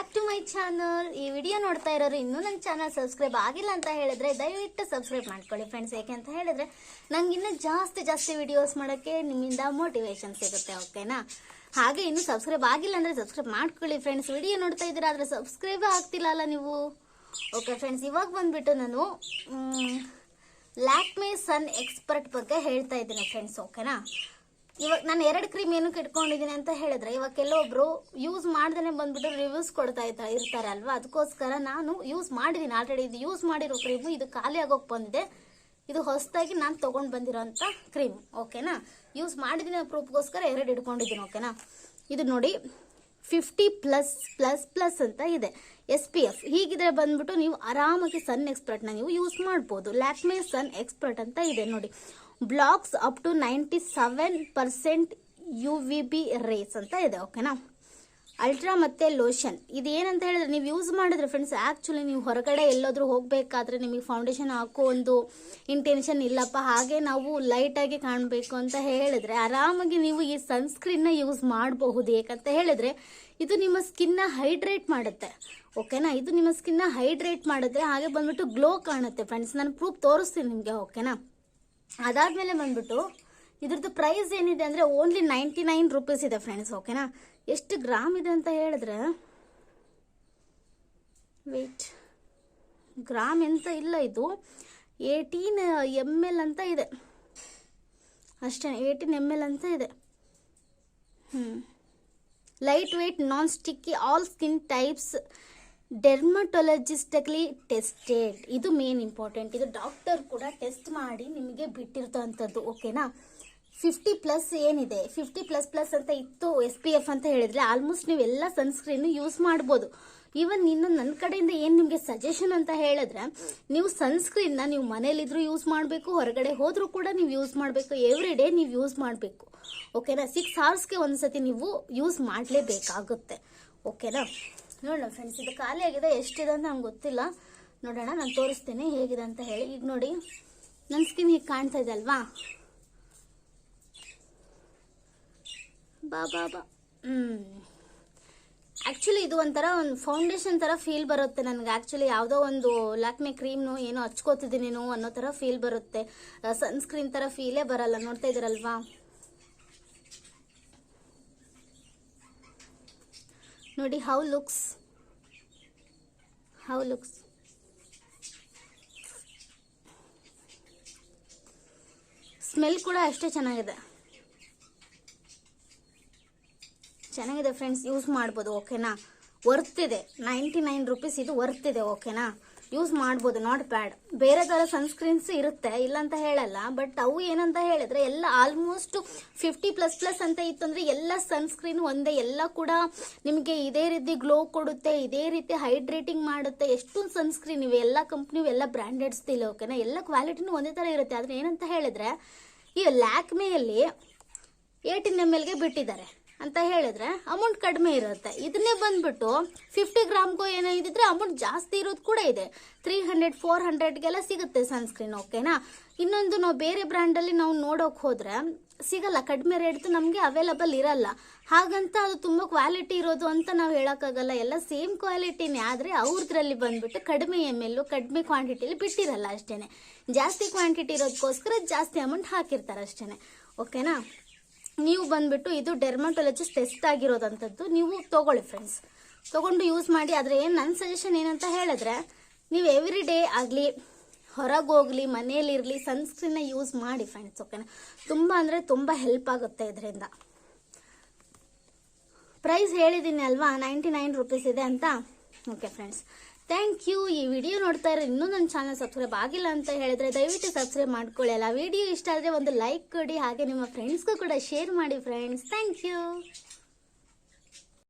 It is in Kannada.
Back to my channel. ಈ ವಿಡಿಯೋ ನೋಡ್ತಾ ಇರೋರು ಇನ್ನೂ ನನ್ನ ಚಾನಲ್ ಸಬ್ಸ್ಕ್ರೈಬ್ ಆಗಿಲ್ಲ ಅಂತ ಹೇಳಿದ್ರೆ ದಯವಿಟ್ಟು ಸಬ್ಸ್ಕ್ರೈಬ್ ಮಾಡ್ಕೊಳ್ಳಿ ಫ್ರೆಂಡ್ಸ್. ಯಾಕೆ ಅಂತ ಹೇಳಿದ್ರೆ ನಂಗೆ ಇನ್ನೂ ಜಾಸ್ತಿ ವಿಡಿಯೋಸ್ ಮಾಡೋಕ್ಕೆ ನಿಮ್ಮಿಂದ ಮೋಟಿವೇಶನ್ ಸಿಗುತ್ತೆ, ಓಕೆನಾ? ಹಾಗೆ ಇನ್ನೂ ಸಬ್ಸ್ಕ್ರೈಬ್ ಆಗಿಲ್ಲ ಅಂದರೆ ಸಬ್ಸ್ಕ್ರೈಬ್ ಮಾಡ್ಕೊಳ್ಳಿ ಫ್ರೆಂಡ್ಸ್. ವಿಡಿಯೋ ನೋಡ್ತಾ ಇದ್ದೀರಾ ಆದರೆ ಸಬ್ಸ್ಕ್ರೈಬ್ ಆಗ್ತಿಲ್ಲ ಅಲ್ಲ ನೀವು? ಓಕೆ ಫ್ರೆಂಡ್ಸ್, ಇವಾಗ ಬಂದ್ಬಿಟ್ಟು ನಾನು ಲ್ಯಾಕ್ಮೆ ಸನ್ ಎಕ್ಸ್ಪರ್ಟ್ ಬಗ್ಗೆ ಹೇಳ್ತಾ ಇದ್ದೀನಿ ಫ್ರೆಂಡ್ಸ್, ಓಕೆನಾ? ಇವಾಗ ನಾನು 2 ಕ್ರೀಮ್ ಏನಕ್ಕೆ ಇಟ್ಕೊಂಡಿದ್ದೀನಿ ಅಂತ ಹೇಳಿದ್ರೆ, ಇವಾಗ ಕೆಲವೊಬ್ರು ಯೂಸ್ ಮಾಡ್ದೇ ಬಂದ್ಬಿಟ್ಟು ರಿವ್ಯೂಸ್ ಕೊಡ್ತಾ ಇರ್ತಾರೆ ಅಲ್ವಾ, ಅದಕ್ಕೋಸ್ಕರ ನಾನು ಯೂಸ್ ಮಾಡಿದ್ದೀನಿ ಆಲ್ರೆಡಿ. ಇದು ಯೂಸ್ ಮಾಡಿರೋ ಕ್ರೀಮು, ಇದು ಖಾಲಿ ಆಗೋಕೆ ಬಂದಿದೆ. ಇದು ಹೊಸದಾಗಿ ನಾನು ತೊಗೊಂಡು ಬಂದಿರೋಂಥ ಕ್ರೀಮ್, ಓಕೆನಾ? ಯೂಸ್ ಮಾಡಿದ್ದೀನಿ ಪ್ರೂಫ್ಗೋಸ್ಕರ 2 ಇಟ್ಕೊಂಡಿದ್ದೀನಿ, ಓಕೆನಾ? ಇದು ನೋಡಿ 50+++ ಅಂತ ಇದೆ SPF. ಹೀಗಿದ್ರೆ ಬಂದ್ಬಿಟ್ಟು ನೀವು ಆರಾಮಾಗಿ ಸನ್ ಎಕ್ಸ್ಪರ್ಟ್ನ ನೀವು ಯೂಸ್ ಮಾಡ್ಬೋದು. ಲ್ಯಾಕ್ಮೆ ಸನ್ ಎಕ್ಸ್ಪರ್ಟ್ ಅಂತ ಇದೆ ನೋಡಿ. Blocks up to 97% UVB rays ಅಂತ ಇದೆ, ಓಕೆನಾ? ಅಲ್ಟ್ರಾ ಮತ್ತೆ ಲೋಷನ್. ಇದು ಏನಂತ ಹೇಳಿದ್ರೆ, ನೀವು ಯೂಸ್ ಮಾಡಿದ್ರೆ ಫ್ರೆಂಡ್ಸ್, ಆ್ಯಕ್ಚುಲಿ ನೀವು ಹೊರಗಡೆ ಎಲ್ಲಾದ್ರೂ ಹೋಗಬೇಕಾದ್ರೆ ನಿಮಗೆ ಫೌಂಡೇಶನ್ ಹಾಕೋ ಒಂದು ಇಂಟೆನ್ಷನ್ ಇಲ್ಲಪ್ಪ, ಹಾಗೆ ನಾವು ಲೈಟಾಗಿ ಕಾಣಬೇಕು ಅಂತ ಹೇಳಿದ್ರೆ ಆರಾಮಾಗಿ ನೀವು ಈ ಸನ್ಸ್ಕ್ರೀನ್ನ ಯೂಸ್ ಮಾಡಬಹುದು. ಏಕಂತ ಹೇಳಿದ್ರೆ ಇದು ನಿಮ್ಮ ಸ್ಕಿನ್ನ ಹೈಡ್ರೇಟ್ ಮಾಡುತ್ತೆ, ಓಕೆನಾ? ಇದು ನಿಮ್ಮ ಸ್ಕಿನ್ನ ಹೈಡ್ರೇಟ್ ಮಾಡುತ್ತೆ, ಹಾಗೆ ಬಂದ್ಬಿಟ್ಟು ಗ್ಲೋ ಕಾಣುತ್ತೆ ಫ್ರೆಂಡ್ಸ್. ನಾನು ಪ್ರೂಫ್ ತೋರಿಸ್ತೀನಿ ನಿಮಗೆ, ಓಕೆನಾ? ಅದಾದ್ಮೇಲೆ ಬಂದ್ಬಿಟ್ಟು ಇದ್ರದ್ದು ಪ್ರೈಸ್ ಏನಿದೆ ಅಂದರೆ ಓನ್ಲಿ 99 ರೂಪೀಸ್ ಇದೆ ಫ್ರೆಂಡ್ಸ್, ಓಕೆನಾ? ಎಷ್ಟು ಗ್ರಾಮ್ ಇದೆ ಅಂತ ಹೇಳಿದ್ರೆ, ವೇಟ್, ಗ್ರಾಮ್ ಎಂತ ಇಲ್ಲ, ಇದು 18 ml ಅಂತ ಇದೆ ಅಷ್ಟೇ. 18 ml ಅಂತ ಇದೆ. Light weight, non sticky, all skin types, dermatologically tested. ಇದು ಮೇನ್ ಇಂಪಾರ್ಟೆಂಟ್. ಇದು ಡಾಕ್ಟರ್ ಕೂಡ ಟೆಸ್ಟ್ ಮಾಡಿ ನಿಮಗೆ ಬಿಟ್ಟಿರ್ತಂಥದ್ದು, ಓಕೆನಾ? 50+ ಏನಿದೆ, 50++ ಅಂತ ಇತ್ತು SPF ಅಂತ ಹೇಳಿದ್ರೆ ಆಲ್ಮೋಸ್ಟ್ ನೀವೆಲ್ಲ ಸನ್ಸ್ಕ್ರೀನ್ ಯೂಸ್ ಮಾಡ್ಬೋದು. ಈವನ್ ಇನ್ನು ನನ್ನ ಕಡೆಯಿಂದ ಏನು ನಿಮಗೆ ಸಜೆಷನ್ ಅಂತ ಹೇಳಿದ್ರೆ, ನೀವು ಸನ್ಸ್ಕ್ರೀನ್ನ ನೀವು ಮನೇಲಿದ್ರೂ ಯೂಸ್ ಮಾಡಬೇಕು, ಹೊರಗಡೆ ಹೋದ್ರೂ ಕೂಡ ನೀವು ಯೂಸ್ ಮಾಡಬೇಕು. ಎವ್ರಿ ಡೇ ನೀವು ಯೂಸ್ ಮಾಡಬೇಕು, ಓಕೆನಾ? 6 ಅವರ್ಸ್ಗೆ ಒಂದ್ಸತಿ ನೀವು ಯೂಸ್ ಮಾಡಲೇಬೇಕಾಗುತ್ತೆ, ಓಕೆನಾ? ನೋಡೋಣ ಫ್ರೆಂಡ್ಸ್, ಇದು ಖಾಲಿ ಆಗಿದೆ, ಎಷ್ಟಿದೆ ಅಂತ ನಂಗೆ ಗೊತ್ತಿಲ್ಲ. ನೋಡೋಣ, ನಾನು ತೋರಿಸ್ತೀನಿ ಹೇಗಿದೆ ಅಂತ ಹೇಳಿ. ಈಗ ನೋಡಿ, ನನ್ನ ಸ್ಕಿನ್ ಹೀಗೆ ಕಾಣ್ತಾ ಇದೆ ಅಲ್ವಾ? ಬಾ ಆ್ಯಕ್ಚುಲಿ ಇದು ಒಂಥರ ಒಂದು ಫೌಂಡೇಶನ್ ಥರ ಫೀಲ್ ಬರುತ್ತೆ ನನಗೆ. ಆ್ಯಕ್ಚುಲಿ ಯಾವುದೋ ಒಂದು ಲ್ಯಾಕ್ಮೆ ಕ್ರೀಮ್ನು ಏನೋ ಹಚ್ಕೋತಿದ್ದೀನೇನೋ ಅನ್ನೋ ಥರ ಫೀಲ್ ಬರುತ್ತೆ. ಸನ್ಸ್ಕ್ರೀನ್ ಥರ ಫೀಲೇ ಬರಲ್ಲ. ನೋಡ್ತಾ ಇದ್ದೀರಲ್ವಾ? ನೋಡಿ ಹೌ ಲುಕ್ಸ್. ಸ್ಮೆಲ್ ಕೂಡ ಅಷ್ಟೇ ಚೆನ್ನಾಗಿದೆ ಫ್ರೆಂಡ್ಸ್. ಯೂಸ್ ಮಾಡ್ಬೋದು, ಓಕೆನಾ? ವರ್ತ್ ಇದೆ. 99 ರೂಪೀಸ್ ಇದು ವರ್ತ್ ಇದೆ, ಓಕೆನಾ? ಯೂಸ್ ಮಾಡ್ಬೋದು, ನಾಟ್ ಬ್ಯಾಡ್. ಬೇರೆ ಥರ ಸನ್ಸ್ಕ್ರೀನ್ಸ್ ಇರುತ್ತೆ, ಇಲ್ಲ ಅಂತ ಹೇಳಲ್ಲ. ಬಟ್ ಅವು ಏನಂತ ಹೇಳಿದ್ರೆ ಎಲ್ಲ ಆಲ್ಮೋಸ್ಟ್ 50++ ಅಂತ ಇತ್ತು ಅಂದರೆ ಎಲ್ಲ ಸನ್ಸ್ಕ್ರೀನ್ ಒಂದೇ. ಎಲ್ಲ ಕೂಡ ನಿಮಗೆ ಇದೇ ರೀತಿ ಗ್ಲೋ ಕೊಡುತ್ತೆ, ಇದೇ ರೀತಿ ಹೈಡ್ರೇಟಿಂಗ್ ಮಾಡುತ್ತೆ. ಎಷ್ಟೊಂದು ಸನ್ಸ್ಕ್ರೀನ್ ಇವೆ, ಎಲ್ಲ ಕಂಪ್ನಿ ಎಲ್ಲ ಬ್ರ್ಯಾಂಡೆಡ್ಸ್ ಇಲ್ಲ, ಓಕೆನಾ? ಎಲ್ಲ ಕ್ವಾಲಿಟಿನೂ ಒಂದೇ ಥರ ಇರುತ್ತೆ. ಆದರೆ ಏನಂತ ಹೇಳಿದ್ರೆ, ಈ ಲ್ಯಾಕ್ಮೆಯಲ್ಲಿ 18 ml ಬಿಟ್ಟಿದ್ದಾರೆ ಅಂತ ಹೇಳಿದ್ರೆ ಅಮೌಂಟ್ ಕಡಿಮೆ ಇರುತ್ತೆ. ಇದನ್ನೇ ಬಂದ್ಬಿಟ್ಟು 50 ಗ್ರಾಮ್ಗೂ ಏನೋ ಇದಿದ್ರೆ ಅಮೌಂಟ್ ಜಾಸ್ತಿ ಇರೋದು ಕೂಡ ಇದೆ. 300-400ಗೆಲ್ಲ ಸಿಗುತ್ತೆ ಸನ್ಸ್ಕ್ರೀನ್, ಓಕೆನಾ? ಇನ್ನೊಂದು ನಾವು ಬೇರೆ ಬ್ರ್ಯಾಂಡಲ್ಲಿ ನಾವು ನೋಡೋಕೆ ಹೋದ್ರೆ ಸಿಗಲ್ಲ, ಕಡಿಮೆ ರೇಟ್ದು ನಮಗೆ ಅವೈಲಬಲ್ ಇರಲ್ಲ. ಹಾಗಂತ ಅದು ತುಂಬ ಕ್ವಾಲಿಟಿ ಇರೋದು ಅಂತ ನಾವು ಹೇಳೋಕ್ಕಾಗಲ್ಲ. ಎಲ್ಲ ಸೇಮ್ ಕ್ವಾಲಿಟಿನೇ, ಆದರೆ ಅವ್ರದ್ರಲ್ಲಿ ಬಂದ್ಬಿಟ್ಟು ಕಡಿಮೆ ML ಕಡಿಮೆ ಕ್ವಾಂಟಿಟಿಲಿ ಬಿಟ್ಟಿರಲ್ಲ ಅಷ್ಟೇ. ಜಾಸ್ತಿ ಕ್ವಾಂಟಿಟಿ ಇರೋದಕ್ಕೋಸ್ಕರ ಜಾಸ್ತಿ ಅಮೌಂಟ್ ಹಾಕಿರ್ತಾರೆ ಅಷ್ಟೇ, ಓಕೆನಾ? ನೀವು ಬಂದ್ಬಿಟ್ಟು ಇದು ಡೆರ್ಮಟೊಲಜಿಸ್ಟ್ ಟೆಸ್ಟ್ ಆಗಿರೋದಂಥದ್ದು ನೀವು ತಗೊಳ್ಳಿ ಫ್ರೆಂಡ್ಸ್, ತಗೊಂಡು ಯೂಸ್ ಮಾಡಿ. ಆದರೆ ಏನು ನನ್ನ ಸಜೆಷನ್ ಏನಂತ ಹೇಳಿದ್ರೆ, ನೀವು ಎವ್ರಿ ಡೇ ಆಗಲಿ, ಹೊರಗೆ ಹೋಗಲಿ, ಮನೆಯಲ್ಲಿರಲಿ, ಸನ್ಸ್ಕ್ರೀನ್ನ ಯೂಸ್ ಮಾಡಿ ಫ್ರೆಂಡ್ಸ್, ಓಕೆನಾ? ತುಂಬ ಅಂದರೆ ತುಂಬ ಹೆಲ್ಪ್ ಆಗುತ್ತೆ ಇದರಿಂದ. ಪ್ರೈಸ್ ಹೇಳಿದ್ದೀನಿ ಅಲ್ವಾ, 99 ರೂಪೀಸ್ ಇದೆ ಅಂತ, ಓಕೆ ಫ್ರೆಂಡ್ಸ್? Thank you. ಈ ವಿಡಿಯೋ ನೋಡ್ತಾ ಇರೋ ಇನ್ನೂ ನನ್ನ ಚಾನಲ್ ಸಬ್ಸ್ಕ್ರೈಬ್ ಆಗಿಲ್ಲ ಅಂತ ಹೇಳಿದ್ರೆ ದಯವಿಟ್ಟು ಸಬ್ಸ್ಕ್ರೈಬ್ ಮಾಡ್ಕೊಳ್ಳಿ. ಅಲ್ಲ, ವಿಡಿಯೋ ಇಷ್ಟ ಆದರೆ ಒಂದು ಲೈಕ್ ಕೊಡಿ, ಹಾಗೆ ನಿಮ್ಮ ಫ್ರೆಂಡ್ಸ್ಗೂ ಕೂಡ ಶೇರ್ ಮಾಡಿ ಫ್ರೆಂಡ್ಸ್. Thank you.